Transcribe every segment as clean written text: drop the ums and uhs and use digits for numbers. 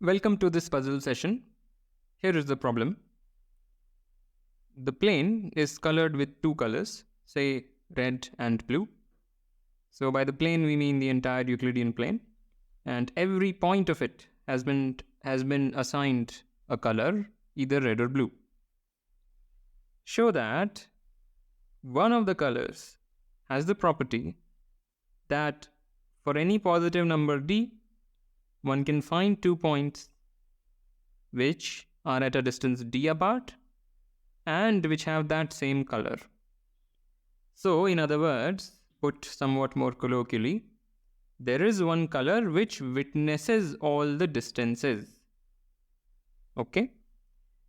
Welcome to this puzzle session. Here is the problem. The plane is colored with two colors, say red and blue. So by the plane we mean the entire Euclidean plane, and every point of it has been assigned a color, either red or blue. Show that one of the colors has the property that for any positive number d, one can find 2 points which are at a distance d apart and which have that same color. So, in other words, put somewhat more colloquially, there is one color which witnesses all the distances. Okay?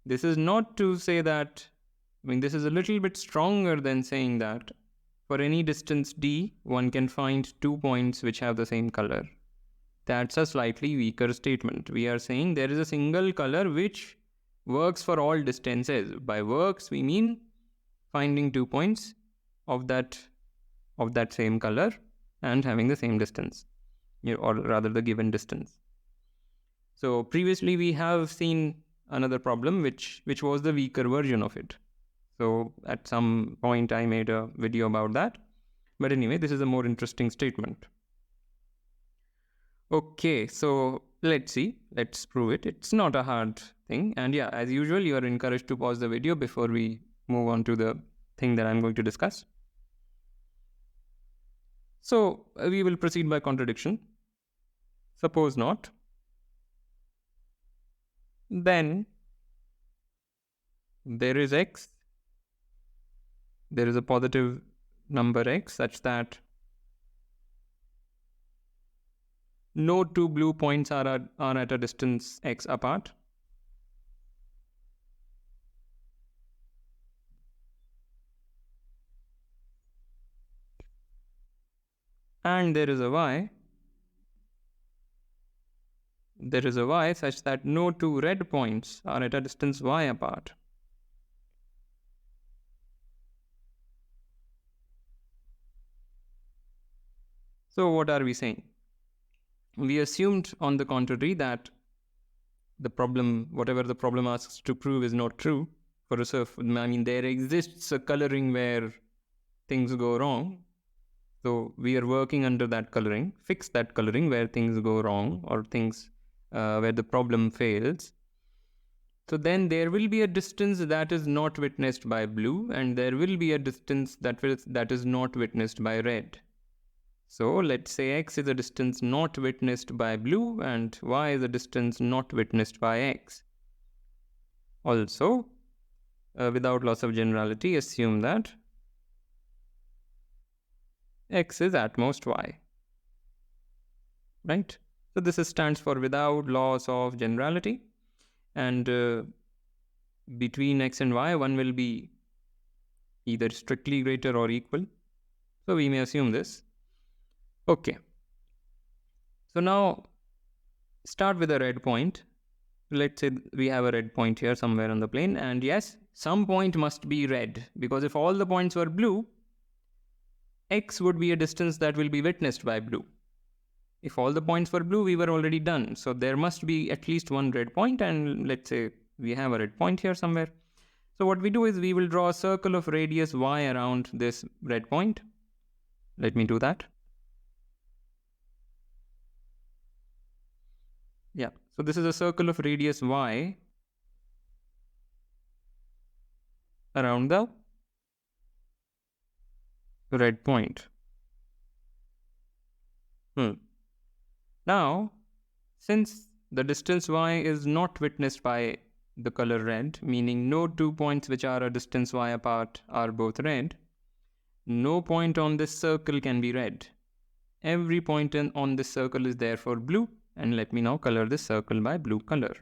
This is not to say that, this is a little bit stronger than saying that for any distance d, one can find 2 points which have the same color. That's a slightly weaker statement. We are saying there is a single color which works for all distances. By works, we mean finding 2 points of that same color and having the same distance, or rather the given distance. So previously we have seen another problem which was the weaker version of it. So at some point I made a video about that. But anyway, this is a more interesting statement. Okay, so let's prove it. It's not a hard thing. And yeah, as usual, you are encouraged to pause the video before we move on to the thing that I'm going to discuss. So we will proceed by contradiction. Suppose not. Then there is x. There is a positive number x such that no two blue points are at a distance x apart. And there is a y. There is a y such that no two red points are at a distance y apart. So what are we saying? We assumed, on the contrary, that the problem, whatever the problem asks to prove, is not true. For a there exists a coloring where things go wrong. So we are working under that coloring, fix that coloring where things go wrong or things where the problem fails. So then there will be a distance that is not witnessed by blue, and there will be a distance that is not witnessed by red. So let's say x is a distance not witnessed by blue and y is a distance not witnessed by x. Also, without loss of generality, assume that x is at most y. Right? So this stands for without loss of generality, and between x and y, one will be either strictly greater or equal. So we may assume this. Okay. So now start with a red point. Let's say we have a red point here somewhere on the plane, and yes, some point must be red, because if all the points were blue, x would be a distance that will be witnessed by blue. If all the points were blue, we were already done. So there must be at least one red point, and let's say we have a red point here somewhere. So what we do is we will draw a circle of radius y around this red point. Let me do that. Yeah, so this is a circle of radius y around the red point. Now, since the distance y is not witnessed by the color red, meaning no 2 points which are a distance y apart are both red, no point on this circle can be red. Every point on this circle is therefore blue, and let me now color this circle by blue color.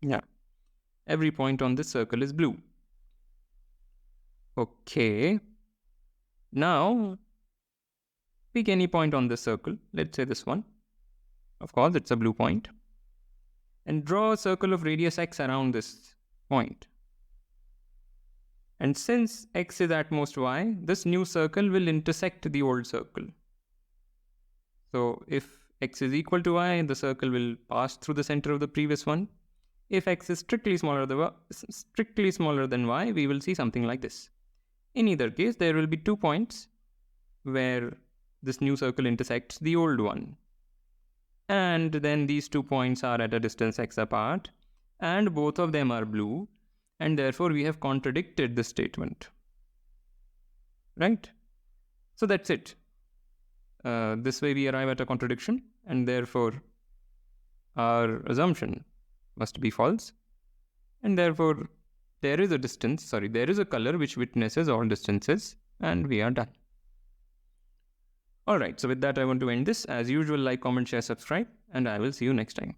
Yeah, every point on this circle is blue. Okay, now pick any point on this circle. Let's say this one. Of course, it's a blue point. And draw a circle of radius x around this point. And since x is at most y, this new circle will intersect the old circle. So if x is equal to y, the circle will pass through the center of the previous one. If x is strictly smaller than y, we will see something like this. In either case, there will be 2 points where this new circle intersects the old one. And then these 2 points are at a distance x apart, and both of them are blue, and therefore we have contradicted the statement. Right? So that's it. This way we arrive at a contradiction, and therefore our assumption must be false, and therefore there is a color which witnesses all distances, and we are done. Alright, so with that I want to end this. As usual, like, comment, share, subscribe, and I will see you next time.